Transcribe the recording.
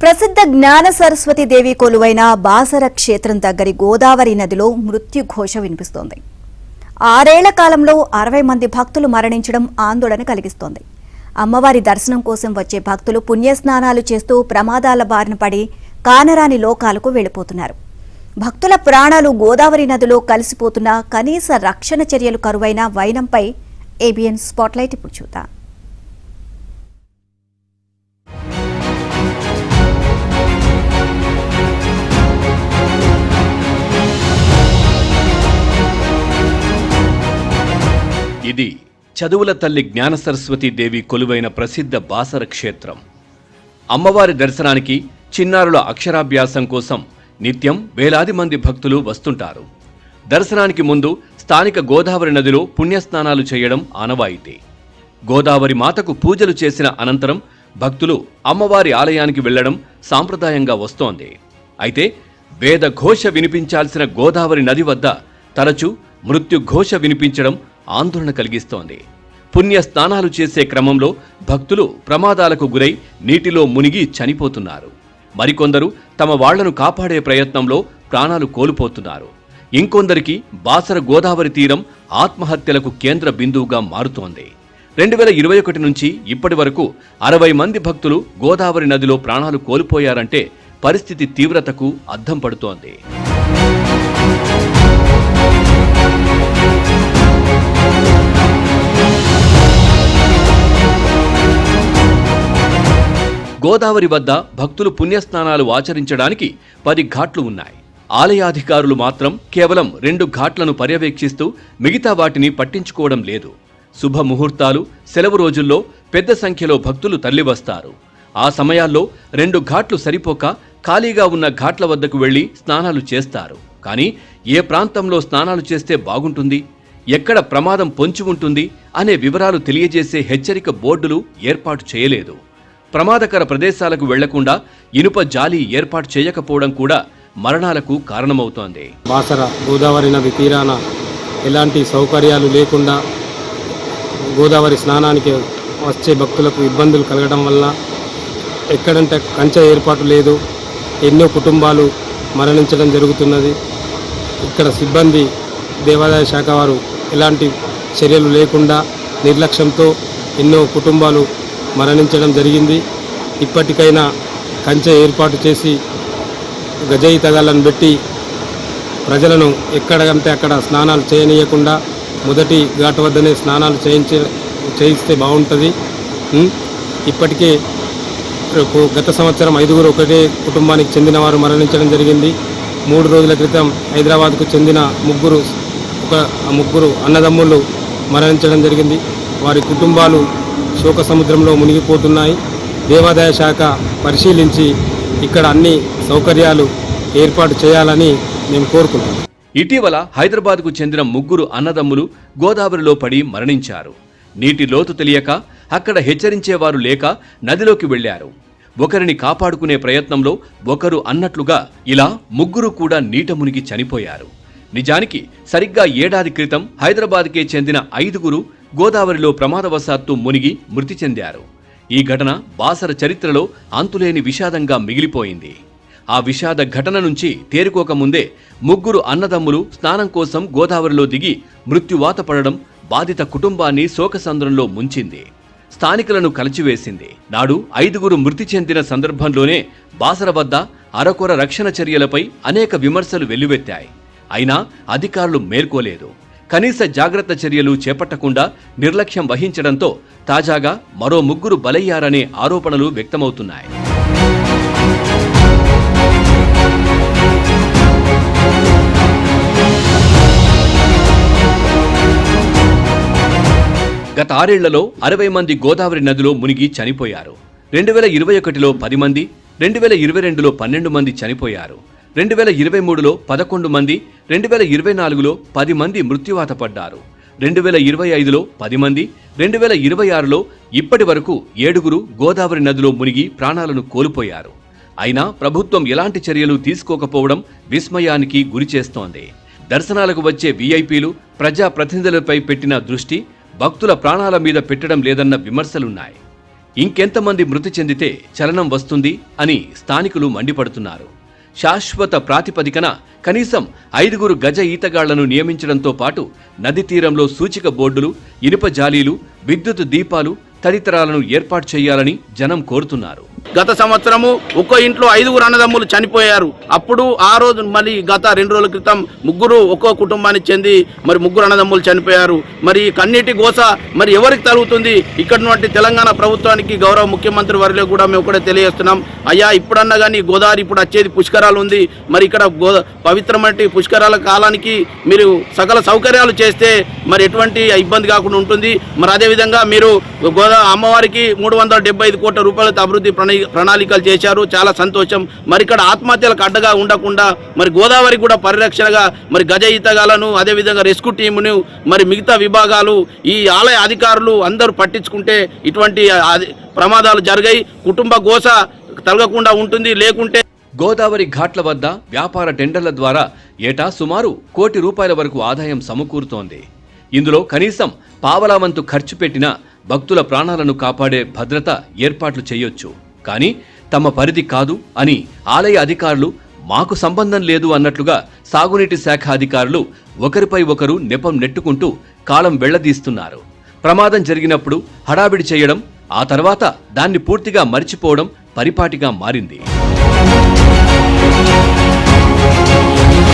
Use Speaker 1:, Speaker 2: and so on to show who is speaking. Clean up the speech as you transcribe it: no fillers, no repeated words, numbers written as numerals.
Speaker 1: ప్రసిద్ధ జ్ఞాన సరస్వతి దేవి కొలువైన బాసర క్షేత్రం దగ్గరి గోదావరి నదిలో మృత్యుఘోష వినిపిస్తోంది. 6 ఏళ్ల కాలంలో 60 మంది భక్తులు మరణించడం ఆందోళన కలిగిస్తోంది. అమ్మవారి దర్శనం కోసం వచ్చే భక్తులు పుణ్యస్నానాలు చేస్తూ ప్రమాదాల బారిన పడి కానరాని లోకాలకు వెళ్లిపోతున్నారు. భక్తుల ప్రాణాలు గోదావరి నదిలో కలిసిపోతున్నా కనీస రక్షణ చర్యలు కరువైన వైనంపై ఏబిఎన్ స్పాట్లైట్ ఇప్పుడు చూద్దాం.
Speaker 2: ఇది చదువుల తల్లి జ్ఞాన సరస్వతి దేవి కొలువైన ప్రసిద్ధ బాసర క్షేత్రం. అమ్మవారి దర్శనానికి చిన్నారుల అక్షరాభ్యాసం కోసం నిత్యం వేలాది మంది భక్తులు వస్తుంటారు. దర్శనానికి ముందు స్థానిక గోదావరి నదిలో పుణ్యస్నానాలు చేయడం ఆనవాయితీ. గోదావరి మాతకు పూజలు చేసిన అనంతరం భక్తులు అమ్మవారి ఆలయానికి వెళ్లడం సాంప్రదాయంగా వస్తోంది. అయితే వేద ఘోష వినిపించాల్సిన గోదావరి నది వద్ద తరచూ మృత్యుఘోష వినిపించడం ఆందోళన కలిగిస్తోంది. పుణ్య స్నానాలు చేసే క్రమంలో భక్తులు ప్రమాదాలకు గురై నీటిలో మునిగి చనిపోతున్నారు. మరికొందరు తమ వాళ్లను కాపాడే ప్రయత్నంలో ప్రాణాలు కోల్పోతున్నారు. ఇంకొందరికి బాసర గోదావరి తీరం ఆత్మహత్యలకు కేంద్ర బిందువుగా మారుతోంది. 2021 నుంచి ఇప్పటి వరకు 60 మంది భక్తులు గోదావరి నదిలో ప్రాణాలు కోల్పోయారంటే పరిస్థితి తీవ్రతకు అద్దం పడుతోంది. గోదావరి వద్ద భక్తులు పుణ్యస్నానాలు ఆచరించడానికి 10 ఘాట్లు ఉన్నాయి. ఆలయాధికారులు మాత్రం కేవలం 2 ఘాట్లను పర్యవేక్షిస్తూ మిగతా వాటిని పట్టించుకోవడం లేదు. శుభముహూర్తాలు, సెలవు రోజుల్లో పెద్ద సంఖ్యలో భక్తులు తరలివస్తారు. ఆ సమయాల్లో 2 ఘాట్లు సరిపోక ఖాళీగా ఉన్న ఘాట్ల వద్దకు వెళ్లి స్నానాలు చేస్తారు. కానీ ఏ ప్రాంతంలో స్నానాలు చేస్తే బాగుంటుంది, ఎక్కడ ప్రమాదం పొంచి ఉంటుంది అనే వివరాలు తెలియజేసే హెచ్చరిక బోర్డులు ఏర్పాటు చేయలేదు. ప్రమాదకర ప్రదేశాలకు వెళ్లకుండా ఇనుప జాలి ఏర్పాటు చేయకపోవడం కూడా మరణాలకు కారణమవుతోంది.
Speaker 3: బాసర గోదావరి నది తీరాన ఎలాంటి సౌకర్యాలు లేకుండా గోదావరి స్నానానికి వచ్చే భక్తులకు ఇబ్బందులు కలగడం వల్ల ఎక్కడంటే కంచె ఏర్పాటు లేదు. ఎన్నో కుటుంబాలు మరణించడం జరుగుతున్నది. ఇక్కడ సిబ్బంది, దేవాదాయ శాఖ వారు ఎలాంటి చర్యలు లేకుండా నిర్లక్ష్యంతో ఎన్నో కుటుంబాలు మరణించడం జరిగింది. ఇప్పటికైనా కంచె ఏర్పాటు చేసి గజయి తగాలను పెట్టి ప్రజలను ఎక్కడంటే అక్కడ స్నానాలు చేయనీయకుండా మొదటి ఘాటు వద్దనే స్నానాలు చేయిస్తే బాగుంటుంది. ఇప్పటికే గత సంవత్సరం 5 ఒకటే కుటుంబానికి చెందిన వారు మరణించడం జరిగింది. 3 రోజుల క్రితం హైదరాబాద్కు చెందిన ముగ్గురు అన్నదమ్ములు మరణించడం జరిగింది. వారి కుటుంబాలు శోక సముద్రంలో మునిగిపోతున్నాయి. దేవాదాయ శాఖ పరిశీలించి ఇక్కడ అన్ని సౌకర్యాలు ఏర్పాటు చేయాలని మేము కోరుకుంటున్నాం.
Speaker 2: ఇటీవల హైదరాబాద్కు చెందిన 3 అన్నదమ్ములు గోదావరిలో పడి మరణించారు. నీటి లోతు తెలియక, అక్కడ హెచ్చరించేవారు లేక నదిలోకి వెళ్లారు. ఒకరిని కాపాడుకునే ప్రయత్నంలో ఒకరు అన్నట్లుగా ఇలా 3 కూడా నీట మునిగి చనిపోయారు. నిజానికి సరిగ్గా ఏడాది క్రితం హైదరాబాద్కే చెందిన 5 గోదావరిలో ప్రమాదవశాత్తు మునిగి మృతి చెందారు. ఈ ఘటన బాసర చరిత్రలో అంతులేని విషాదంగా మిగిలిపోయింది. ఆ విషాద ఘటన నుంచి తేరుకోకముందే 3 అన్నదమ్ములు స్నానం కోసం గోదావరిలో దిగి మృత్యువాత పడడం బాధిత కుటుంబాన్ని శోకసంద్రంలో ముంచింది. స్థానికులను కలిచివేసింది. నాడు 5 మృతి చెందిన సందర్భంలోనే బాసర వద్ద అరకొర రక్షణ చర్యలపై అనేక విమర్శలు వెల్లువెత్తాయి. అయినా అధికారులు మేల్కోలేదు. కనీస జాగ్రత్త చర్యలు చేపట్టకుండా నిర్లక్ష్యం వహించడంతో తాజాగా మరో 3 బలయ్యారనే ఆరోపణలు వ్యక్తమవుతున్నాయి. గత 6 ఏళ్లలో 60 మంది గోదావరి నదిలో మునిగి చనిపోయారు. 2021లో 10 మంది, 2022లో 12 మంది చనిపోయారు. 2023లో 11 మంది, 2024లో 10 మంది మృత్యువాత పడ్డారు. 2025లో 10 మంది, 2026లో ఇప్పటి వరకు 7 గోదావరి నదిలో మునిగి ప్రాణాలను కోల్పోయారు. అయినా ప్రభుత్వం ఎలాంటి చర్యలు తీసుకోకపోవడం విస్మయానికి గురిచేస్తోంది. దర్శనాలకు వచ్చే వీఐపీలు, ప్రజాప్రతినిధులపై పెట్టిన దృష్టి భక్తుల ప్రాణాల మీద పెట్టడం లేదన్న విమర్శలున్నాయి. ఇంకెంతమంది మృతి చెందితే చలనం వస్తుంది అని స్థానికులు మండిపడుతున్నారు. శాశ్వత ప్రాతిపదికన కనీసం 5 గజ ఈతగాళ్లను నియమించడంతో పాటు నది తీరంలో సూచిక బోర్డులు, ఇనుప జాలీలు, విద్యుత్ దీపాలు తదితరాలను ఏర్పాటు చేయాలని జనం కోరుతున్నారు.
Speaker 4: గత సంవత్సరము ఒక్కో ఇంట్లో 5 అన్నదమ్ములు చనిపోయారు. అప్పుడు ఆ రోజు మరి గత 2 రోజుల క్రితం 3 ఒక్కో కుటుంబానికి చెంది మరి 3 అన్నదమ్ములు చనిపోయారు. మరి కన్నీటి గోస మరి ఎవరికి తరుగుతుంది? ఇక్కడ నుండి తెలంగాణ ప్రభుత్వానికి గౌరవ ముఖ్యమంత్రి వారిలో కూడా మేము కూడా తెలియజేస్తున్నాం. అయ్యా, ఇప్పుడన్నా కానీ గోదావరి ఇప్పుడు వచ్చేది పుష్కరాలు ఉంది. మరి ఇక్కడ పవిత్రమైన పుష్కరాల కాలానికి మీరు సకల సౌకర్యాలు చేస్తే మరి ఎటువంటి ఇబ్బంది కాకుండా ఉంటుంది. మరి అదేవిధంగా మీరు అమ్మవారికి 375 కోట్ల రూపాయలతో అభివృద్ధి ప్రణాళికలు చేశారు. చాలా సంతోషం. మరి ఇక్కడ ఆత్మహత్యలకు అడ్డగా ఉండకుండా మరి గోదావరి కూడా పరిరక్షణగా మరి గజ ఈతగాలను, అదేవిధంగా రెస్క్యూ టీమును, మరి మిగతా విభాగాలు, ఈ ఆలయ అధికారులు అందరూ పట్టించుకుంటే ఇటువంటి ప్రమాదాలు జరిగాయి. కుటుంబ గోస తలగకుండా ఉంటుంది. లేకుంటే
Speaker 2: గోదావరి ఘాట్ల వద్ద వ్యాపార టెండర్ల ద్వారా ఏటా సుమారు ₹1 కోటి వరకు ఆదాయం సమకూరుతోంది. ఇందులో కనీసం పావలావంతు ఖర్చు పెట్టినా భక్తుల ప్రాణాలను కాపాడే భద్రత ఏర్పాట్లు చేయొచ్చు. కానీ తమ పరిధి కాదు అని ఆలయ అధికారులు మాకు సంబంధం లేదు అన్నట్లుగా సాగునీటి శాఖ అధికారులు ఒకరిపై ఒకరు నెపం నెట్టుకుంటూ కాలం వెళ్లదీస్తున్నారు. ప్రమాదం జరిగినప్పుడు హడావిడి చేయడం, ఆ తర్వాత దాన్ని పూర్తిగా మరిచిపోవడం పరిపాటిగా మారింది.